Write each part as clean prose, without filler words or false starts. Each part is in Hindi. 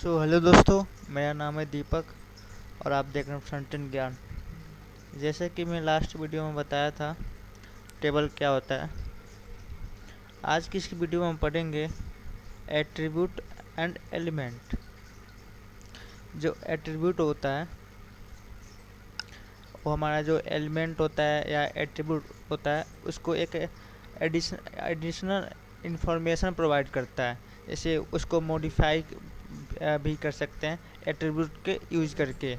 हेलो दोस्तों। मेरा नाम है दीपक और आप देख रहे हैं फ्रंट एंड ज्ञान। जैसे कि मैं लास्ट वीडियो में बताया था टेबल क्या होता है। आज की इस वीडियो में हम पढ़ेंगे एट्रीब्यूट एंड एलिमेंट। जो एट्रीब्यूट होता है वो हमारा जो एलिमेंट होता है या एट्रीब्यूट होता है उसको एक एडिशनल इंफॉर्मेशन प्रोवाइड करता है। जैसे उसको मॉडिफाई भी कर सकते हैं एट्रीब्यूट के यूज करके।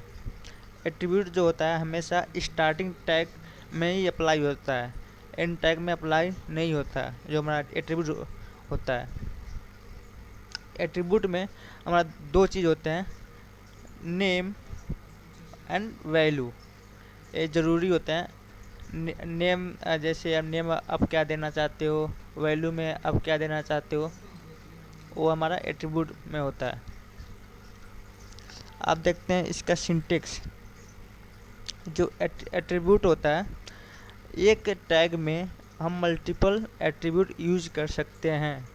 एट्रीब्यूट जो होता है हमेशा स्टार्टिंग टैग में ही अप्लाई होता है, एंड टैग में अप्लाई नहीं होता है। जो हमारा एट्रीब्यूट होता है, एट्रीब्यूट में हमारा दो चीज़ होते हैं, नेम एंड वैल्यू। ये ज़रूरी होते हैं। नेम जैसे अब नेम आप क्या देना चाहते हो, वैल्यू में आप क्या देना चाहते हो, वो हमारा एट्रीब्यूट में होता है। आप देखते हैं इसका सिंटेक्स। जो एट्रीब्यूट होता है, एक टैग में हम मल्टीपल एट्रीब्यूट यूज कर सकते हैं,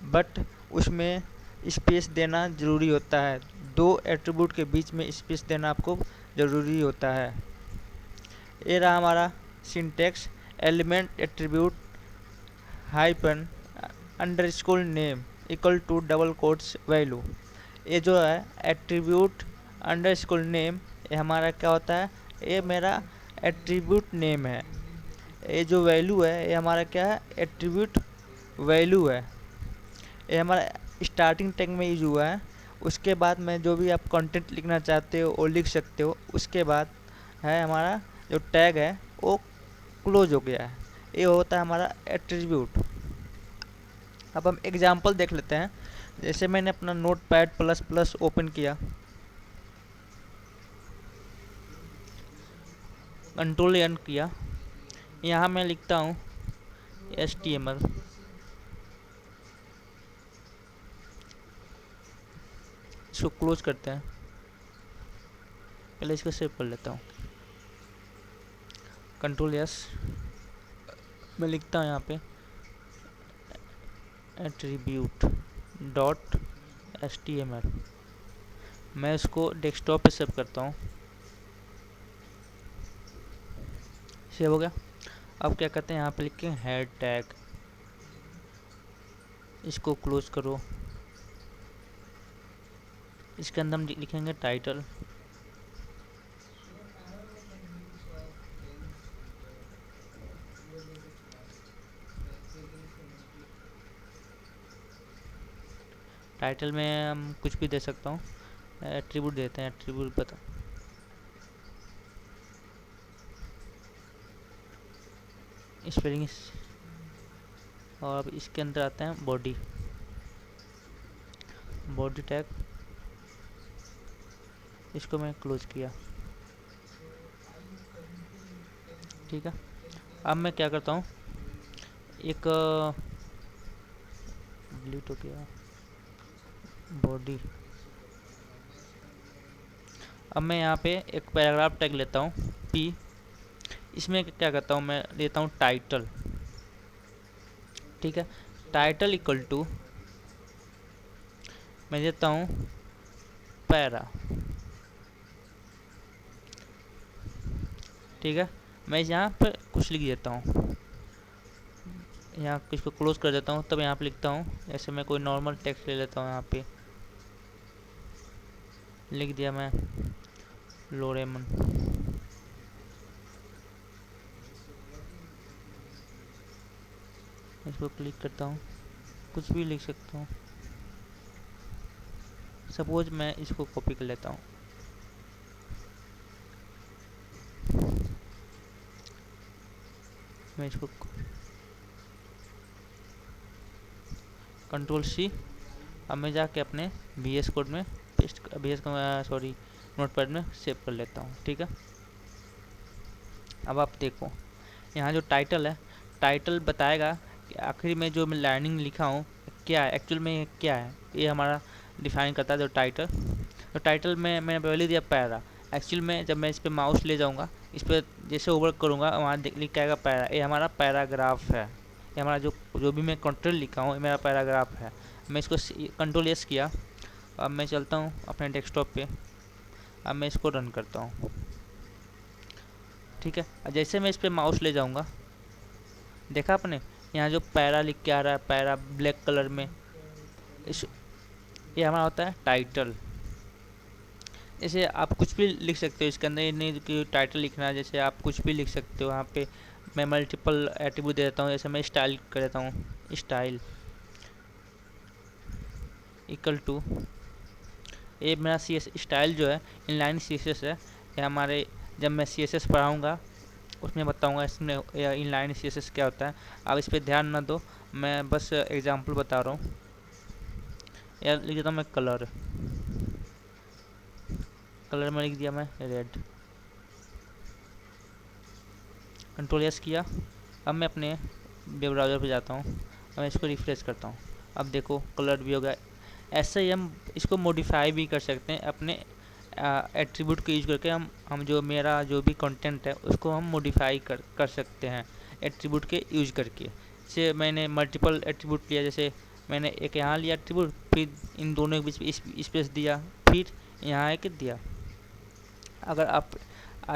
बट उसमें स्पेस देना ज़रूरी होता है। दो एट्रीब्यूट के बीच में स्पेस देना आपको ज़रूरी होता है। ये रहा हमारा syntax. Element attribute hyphen underscore name equal to double quotes value. ये जो है एट्रीब्यूट अंडरस्कोर नेम, ये हमारा क्या होता है, ये मेरा एट्रीब्यूट नेम है। ये जो वैल्यू है ये हमारा क्या है, एट्रीब्यूट वैल्यू है। ये हमारा स्टार्टिंग टैग में यूज हुआ है। उसके बाद में जो भी आप कंटेंट लिखना चाहते हो वो लिख सकते हो। उसके बाद है हमारा जो टैग है वो क्लोज हो गया है। ये होता है हमारा एट्रीब्यूट। अब हम एग्जांपल देख लेते हैं। जैसे मैंने अपना नोटपैड प्लस प्लस ओपन किया, कंट्रोल एन किया, यहाँ मैं लिखता हूँ HTML। इसको क्लोज करते हैं। पहले इसको सेव कर लेता हूँ, कंट्रोल एस। मैं लिखता हूँ यहाँ पे एट्रीब्यूट डॉट HTML। मैं इसको डेस्कटॉप पे सेव करता हूँ। सेव हो गया। अब क्या करते हैं, यहाँ पे लिखें हेड टैग, इसको क्लोज करो। इसके अंदर हम लिखेंगे टाइटल। टाइटल में हम कुछ भी दे सकता हूँ। एट्रीब्यूट देते हैं, एट्रीब्यूट बता, स्पेलिंग। और अब इसके अंदर आते हैं बॉडी, बॉडी टैग, इसको मैं क्लोज किया। ठीक है। अब मैं क्या करता हूँ, एक डिलीट हो गया बॉडी। अब मैं यहाँ पे एक पैराग्राफ टैग लेता हूँ P। इसमें क्या करता हूँ, मैं लेता हूँ टाइटल। ठीक है। टाइटल इक्वल टू मैं देता हूँ पैरा। ठीक है। मैं यहाँ पर कुछ लिख देता हूँ, यहाँ इसको क्लोज कर देता हूँ। तब यहाँ पे लिखता हूँ, ऐसे मैं कोई नॉर्मल टेक्स्ट ले लेता हूँ। यहाँ पे लिख दिया मैं डोरेमन। इसको क्लिक करता हूँ, कुछ भी लिख सकता हूँ। सपोज मैं इसको कॉपी कर लेता हूँ। मैं इसको कंट्रोल C। अब मैं जाके अपने VS कोड में पेस्ट, सॉरी नोटपैड में सेव कर लेता हूँ। ठीक है। अब आप देखो, यहाँ जो टाइटल है, टाइटल बताएगा कि आखिर में जो मैं लाइनिंग लिखा हूँ क्या है, एक्चुअल में क्या है। ये हमारा डिफाइन करता है जो टाइटल। तो टाइटल में मैंने पहले दिया पैरा। एक्चुअल में जब मैं इस पर माउस ले जाऊँगा, इस पर जैसे ओवर करूँगा, वहाँ लिख के आएगा पैरा। ये हमारा पैराग्राफ है। ये हमारा जो भी मैं कंट्रोल लिखा हूँ, ये मेरा पैराग्राफ है। मैं इसको कंट्रोल एस किया अब मैं चलता हूँ अपने डेस्कटॉप पे। अब मैं इसको रन करता हूँ। ठीक है, जैसे मैं इस पर माउस ले जाऊँगा, देखा आपने यहाँ जो पैरा लिख के आ रहा है, पैरा ब्लैक कलर में, इस ये हमारा होता है टाइटल। जैसे आप कुछ भी लिख सकते हो इसके अंदर, ये नहीं कि टाइटल लिखना है, जैसे आप कुछ भी लिख सकते हो। यहाँ पे मैं मल्टीपल एट्रीब्यूट दे देता हूँ। जैसे मैं स्टाइल कर देता हूँ, स्टाइल इक्वल टू, ये मेरा सी एस स्टाइल जो है इनलाइन सी एस एस है। ये हमारे जब मैं सी एस एस पढ़ाऊँगा उसमें बताऊँगा इसमें इनलाइन सी एस एस क्या होता है। आप इस पर ध्यान ना दो, मैं बस एग्जांपल बता रहा हूँ। यार लिख देता हूँ मैं कलर, कलर में लिख दिया मैं रेड, कंट्रोल एस किया। अब मैं अपने वेब ब्राउज़र पे जाता हूँ, अब मैं इसको रिफ्रेश करता हूँ। अब देखो कलर भी हो गया। ऐसे ही हम इसको मॉडिफाई भी कर सकते हैं अपने एट्रीब्यूट को यूज करके। हम जो मेरा जो भी कंटेंट है उसको हम मॉडिफाई कर सकते हैं एट्रीब्यूट के यूज करके। जैसे मैंने मल्टीपल एट्रीब्यूट लिया, जैसे मैंने एक यहाँ लिया एट्रीब्यूट, फिर इन दोनों के बीच स्पेस दिया, फिर यहाँ एक दिया। अगर आप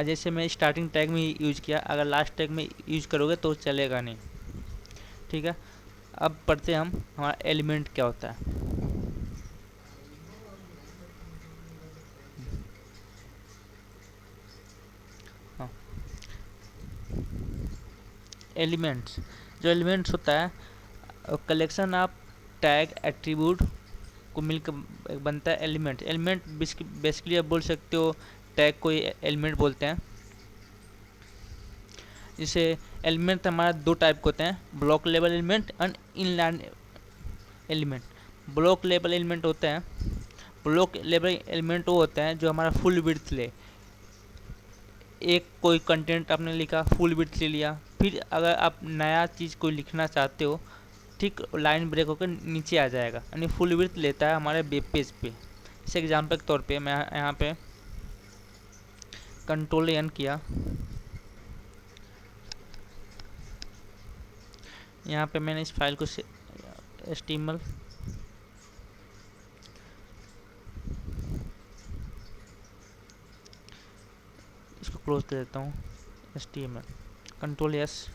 जैसे मैं स्टार्टिंग टैग में यूज किया, अगर लास्ट टैग में यूज करोगे तो चलेगा नहीं। ठीक है, अब पढ़ते हैं हम हमारा एलिमेंट क्या होता है। हाँ, एलिमेंट्स, जो एलिमेंट्स होता है कलेक्शन ऑफ टैग एट्रीब्यूट को मिलकर बनता है एलिमेंट। एलिमेंट बेसिकली आप बोल सकते हो टैग को एलिमेंट बोलते हैं। जैसे एलिमेंट हमारा दो टाइप के होते हैं, block level element and inline element. Block level element होते हैं, ब्लॉक लेवल एलिमेंट वो होते हैं जो हमारा फुल विड्थ ले। एक कोई कंटेंट आपने लिखा, फुल विड्थ ले लिया, फिर अगर आप नया चीज़ कोई लिखना चाहते हो, ठीक लाइन ब्रेक होकर नीचे आ जाएगा, यानी फुल विड्थ लेता है हमारे वेब पेज पे। इस एग्जाम्पल के तौर पे मैं यहाँ पे कंट्रोल एन किया, यहाँ पे मैंने इस फाइल को HTML इसको क्लोज कर देता हूँ, HTML कंट्रोल एस,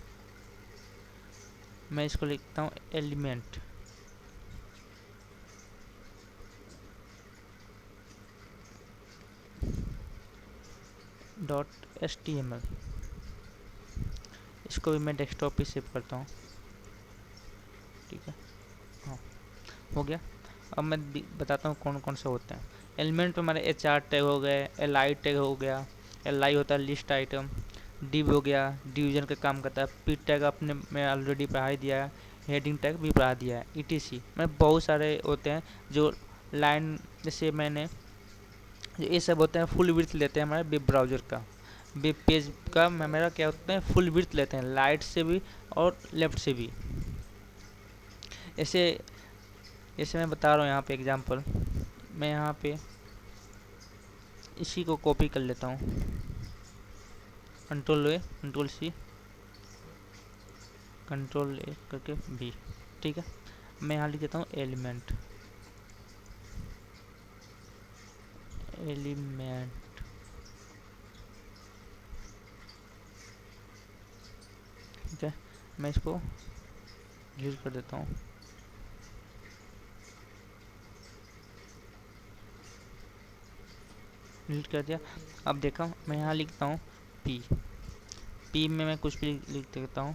मैं इसको लिखता हूँ एलिमेंट .html। इसको भी मैं डेस्कटॉप पे सेव करता हूँ। ठीक है, हाँ हो गया। अब मैं बताता हूँ कौन कौन से होते हैं एलिमेंट। हमारे HR टैग हो गए, LI टैग हो गया, LI होता है लिस्ट आइटम, डिव हो गया, डिवीजन का काम करता है, P टैग आपने मैं ऑलरेडी पढ़ा ही दिया है, हेडिंग टैग भी पढ़ा दिया है, ETC में बहुत सारे होते हैं जो लाइन, जैसे मैंने ये सब होते हैं फुल विड्थ लेते हैं हमारे वेब ब्राउज़र का, वेब पेज का मेरा क्या होता है फुल विड्थ लेते हैं, राइट से भी और लेफ़्ट से भी। ऐसे जैसे मैं बता रहा हूँ यहाँ पे एग्जांपल, मैं यहाँ पे इसी को कॉपी कर लेता हूँ, control A control C control A करके B। ठीक है, मैं यहाँ लिख देता हूँ एलिमेंट, ठीक है, मैं इसको यूज कर देता हूँ। डिलीट कर दिया। अब देखा मैं यहाँ लिखता हूँ P में मैं कुछ भी लिख देता हूँ।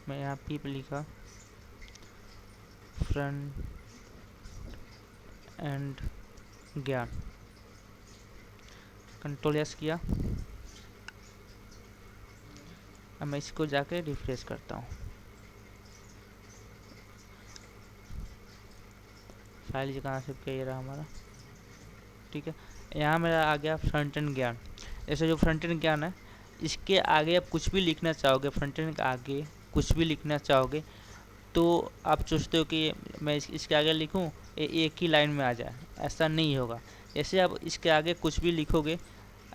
मैं यहाँ P पे लिखा फ्रंट एंड ज्ञान, कंट्रोल एस किया। अब मैं इसको जाके रिफ्रेश करता हूँ, फाइल कहाँ से किया रहा हमारा। ठीक है, यहाँ मेरा आ गया फ्रंट एंड ज्ञान। ऐसे जो फ्रंट एंड ज्ञान है इसके आगे आप कुछ भी लिखना चाहोगे, फ्रंट एंड के आगे कुछ भी लिखना चाहोगे तो आप सोचते हो कि मैं इसके आगे लिखूं एक ही लाइन में आ जाए, ऐसा नहीं होगा। जैसे आप इसके आगे कुछ भी लिखोगे,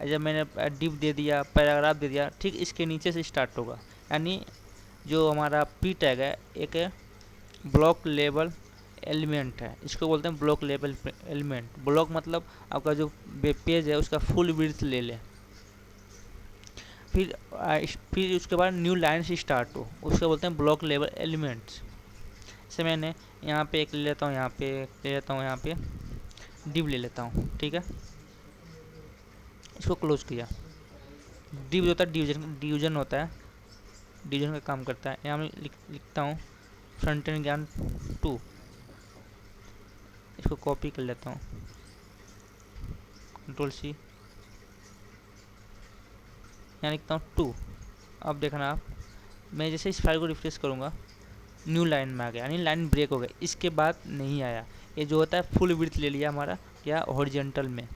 जब मैंने डिव दे दिया, पैराग्राफ दे दिया, ठीक इसके नीचे से स्टार्ट होगा। यानी जो हमारा P टैग है एक ब्लॉक लेवल एलिमेंट है, इसको बोलते हैं ब्लॉक लेवल एलिमेंट। ब्लॉक मतलब आपका जो वेब पेज है उसका फुल विड्थ ले ले। फिर उसके बाद न्यू लाइन से स्टार्ट हो, उसको बोलते हैं ब्लॉक लेवल एलिमेंट्स। जैसे मैंने यहाँ पे एक ले लेता हूँ, यहाँ पे ले लेता हूँ, यहाँ पे डिव ले लेता हूँ, ठीक है। इसको क्लोज किया। डिव होता है डिवीजन होता है, डिवीजन का काम करता है। यहाँ मैं लिखता हूँ फ्रंट एंड ज्ञान 2, इसको कॉपी कर लेता हूँ, कंट्रोल सी, यहाँ लिखता हूँ 2। अब देखना आप, मैं जैसे इस फाइल को रिफ्रेश करूँगा न्यू लाइन में आ गया, यानी लाइन ब्रेक हो गई। इसके बाद नहीं आया, ये जो होता है फुल विड्थ ले लिया हमारा क्या हॉरिजॉन्टल में।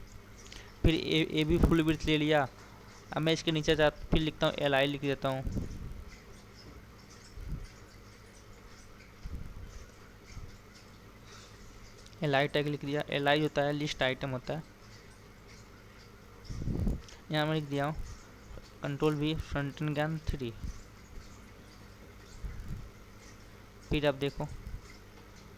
फिर ए भी फुल विड्थ ले लिया। अब मैं इसके नीचे जाता, फिर लिखता हूँ LI लिख देता हूँ, LI टैग लिख दिया। LI होता है लिस्ट आइटम होता है। यहाँ मैं लिख दिया हूँ कंट्रोल V फ्रंट एंड ज्ञान 3। फिर आप देखो,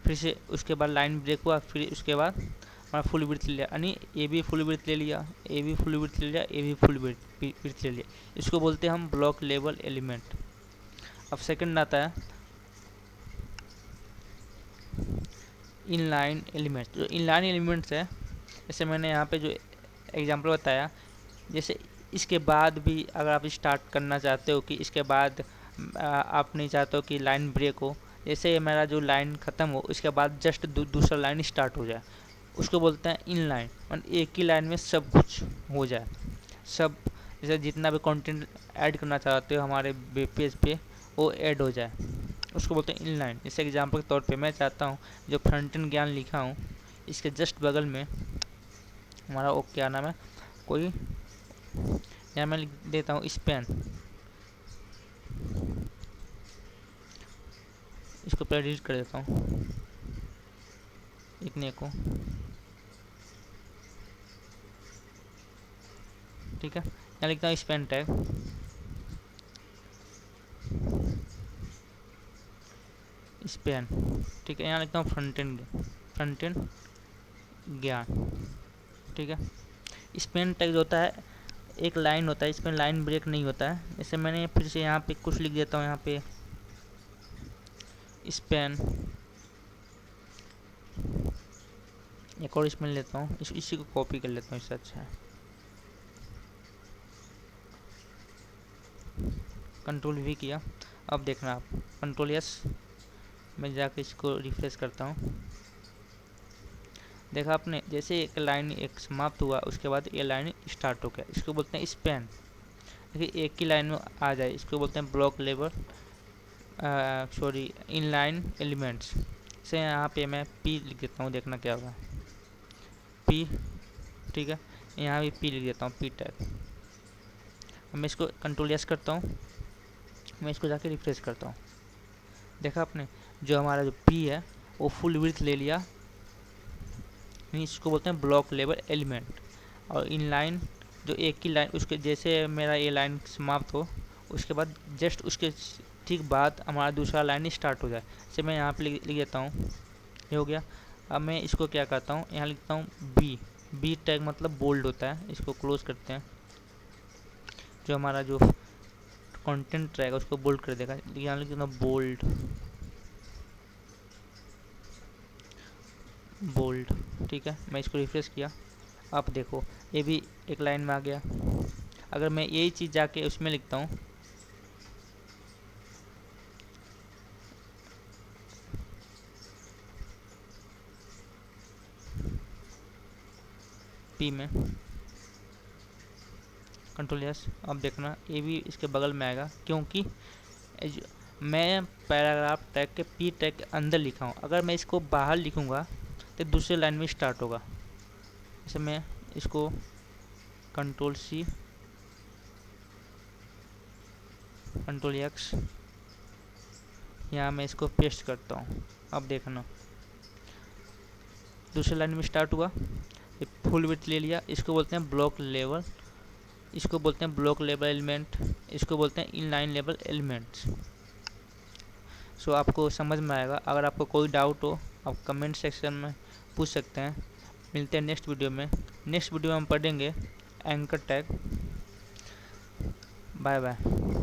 फिर से उसके बाद लाइन ब्रेक हुआ, फिर उसके बाद हमारा फुल विड्थ ले लिया, यानी ए भी फुल विड्थ ले लिया, ए भी फुल विड्थ ले लिया, ए भी फुल विड्थ ले लिया। इसको बोलते हैं हम ब्लॉक लेवल एलिमेंट। अब सेकंड आता है इनलाइन एलिमेंट। जो इनलाइन एलिमेंट्स है, जैसे मैंने यहाँ पे जो एग्जांपल बताया, जैसे इसके बाद भी अगर आप स्टार्ट करना चाहते हो कि इसके बाद आप नहीं चाहते हो कि लाइन ब्रेक हो, जैसे मेरा जो लाइन ख़त्म हो इसके बाद जस्ट दूसरा लाइन स्टार्ट हो जाए, उसको बोलते हैं इन लाइन। और एक ही लाइन में सब कुछ हो जाए, सब जैसे जितना भी कंटेंट ऐड करना चाहते हो हमारे वेब पेज पे वो ऐड हो जाए, उसको बोलते हैं इन लाइन। जैसे एग्जांपल के तौर पे मैं चाहता हूँ जो फ्रंट एंड ज्ञान लिखा हूँ इसके जस्ट बगल में हमारा वो क्या नाम है, कोई यहाँ मैं लिख देता हूँ स्पैन। इसको पहले डिलीट कर देता हूँ इतने को, ठीक है। यहाँ लिखता हूँ स्पैन टैग, स्पैन, ठीक है। यहाँ लिखता हूँ फ्रंट एंड ज्ञान, ठीक है। स्पैन टैग जो होता है एक लाइन होता है, इसमें लाइन ब्रेक नहीं होता है। जैसे मैंने फिर से यहाँ पे कुछ लिख देता हूँ, यहाँ पे स्पैन, एक और इसमें लेता हूँ, इसी को कॉपी कर लेता हूँ, इससे अच्छा है। कंट्रोल V किया। अब देखना आप कंट्रोल S, मैं जाके इसको रिफ्रेश करता हूँ। देखा आपने, जैसे एक लाइन एक समाप्त हुआ उसके बाद ये लाइन स्टार्ट हो गया, इसको बोलते हैं स्पैन। देखिए एक ही लाइन में आ जाए, इसको बोलते हैं block level in line elements. से यहाँ पे मैं P लिख देता हूँ, देखना क्या होगा, P, ठीक है। यहाँ भी P लिख देता हूँ, P टैग। मैं इसको कंट्रोल S करता हूँ, मैं इसको जाके रिफ्रेश करता हूँ। देखा आपने, जो हमारा जो P है वो फुल विड्थ ले लिया, इसको बोलते हैं ब्लॉक लेवल एलिमेंट। और इन लाइन जो एक ही लाइन, उसके जैसे मेरा ये लाइन समाप्त हो उसके बाद जस्ट उसके ठीक बाद हमारा दूसरा लाइन स्टार्ट हो जाए। जैसे मैं यहाँ पे लिख देता हूँ, ये हो गया। अब मैं इसको क्या करता हूँ, यहाँ लिखता हूँ बी टैग मतलब बोल्ड होता है, इसको क्लोज करते हैं। जो हमारा जो कंटेंट रहेगा उसको बोल्ड कर देगा। यहाँ लिख देता हूँ बोल्ड, ठीक है। मैं इसको रिफ्रेश किया, आप देखो ये भी एक लाइन में आ गया। अगर मैं यही चीज़ जाके उसमें लिखता हूँ, P में कंट्रोल S, अब देखना ये भी इसके बगल में आएगा, क्योंकि मैं पैराग्राफ टैग के P टैग के अंदर लिखा हूँ। अगर मैं इसको बाहर लिखूँगा तो दूसरे लाइन में स्टार्ट होगा। जैसे मैं इसको कंट्रोल C कंट्रोल X, यहाँ मैं इसको पेस्ट करता हूँ। अब देखना दूसरे लाइन में स्टार्ट हुआ, ये फुल विड्थ ले लिया, इसको बोलते हैं ब्लॉक लेवल, इसको बोलते हैं ब्लॉक लेवल एलिमेंट, इसको बोलते हैं इनलाइन लेवल एलिमेंट्स। सो आपको समझ में आएगा। अगर आपको कोई डाउट हो आप कमेंट सेक्शन में पूछ सकते हैं। मिलते हैं नेक्स्ट वीडियो में। नेक्स्ट वीडियो में हम पढ़ेंगे एंकर टैग। Bye bye.